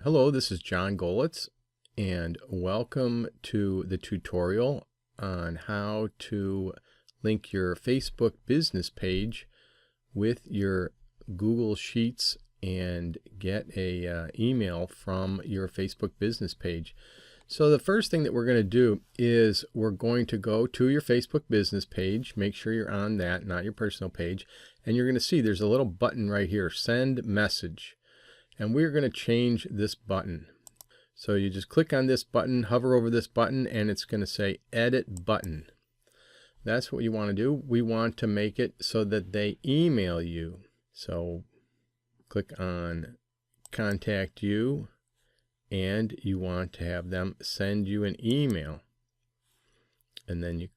Hello, this is John Golitz, and welcome to the tutorial on how to link your Facebook business page with your Google Sheets and get a email from your Facebook business page. So the first thing that we're going to do is we're going to go to your Facebook business page. Make sure you're on that, not your personal page, and you're going to see there's a little button right here, Send Message. And we're going to change this button. So you just click on this button, hover over this button, and it's going to say Edit Button. That's what you want to do. We want to make it so that they email you. So click on Contact You, and you want to have them send you an email. And then you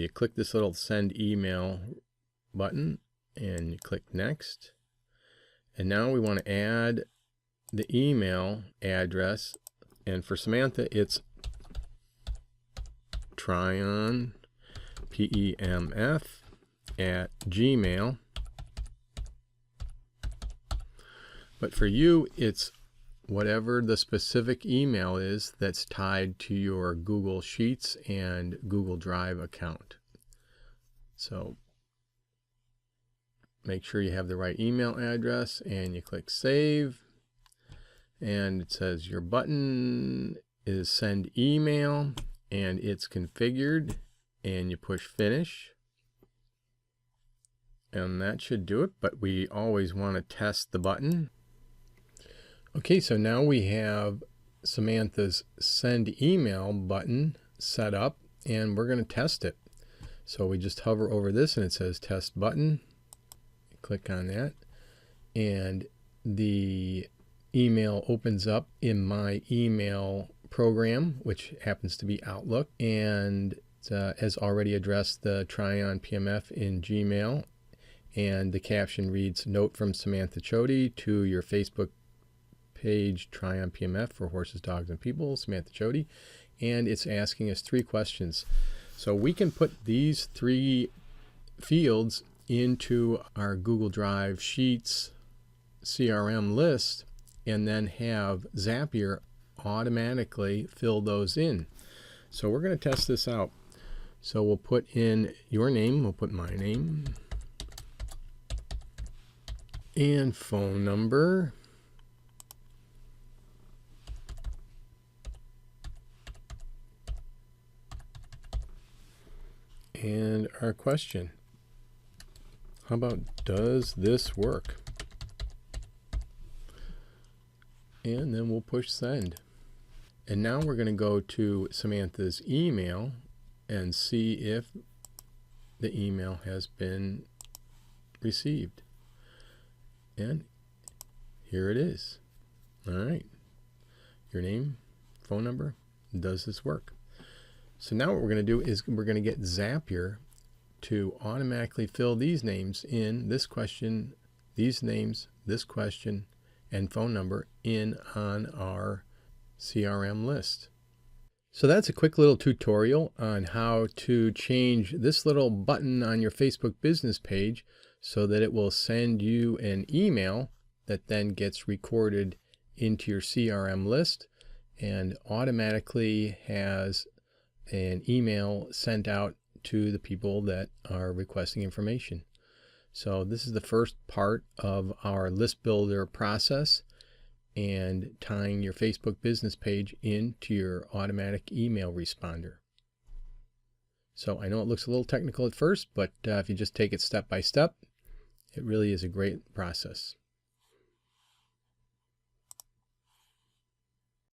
click this little Send Email button, and you click Next. And now we want to add the email address, and for Samantha it's Tryon, PEMF @gmail. But for you, it's whatever the specific email is that's tied to your Google Sheets and Google Drive account. So make sure you have the right email address, and you click Save. And it says your button is Send Email, and it's configured, and you push Finish. And that should do it, but we always want to test the button. Okay, so now we have Samantha's Send Email button set up, and we're going to test it. So we just hover over this, and it says Test Button. Click on that, and the email opens up in my email program, which happens to be Outlook, and has already addressed the Tryon PMF in Gmail, and the caption reads, Note from Samantha Chody to your Facebook page, Tryon PMF for horses, dogs, and people, Samantha Chody, and it's asking us 3 questions. So we can put these 3 fields into our Google Drive Sheets CRM list, and then have Zapier automatically fill those in. So we're going to test this out. So we'll put in your name, we'll put my name, and phone number, and our question. How about, does this work? And then we'll push Send. And now we're going to go to Samantha's email and see if the email has been received. And here it is. All right. Your name, phone number, does this work? So now what we're going to do is we're going to get Zapier to automatically fill these names in, this question, these names, this question, and phone number in on our CRM list. So that's a quick little tutorial on how to change this little button on your Facebook business page so that it will send you an email that then gets recorded into your CRM list and automatically has an email sent out to the people that are requesting information. So this is the first part of our list builder process and tying your Facebook business page into your automatic email responder. So I know it looks a little technical at first, but if you just take it step by step, it really is a great process.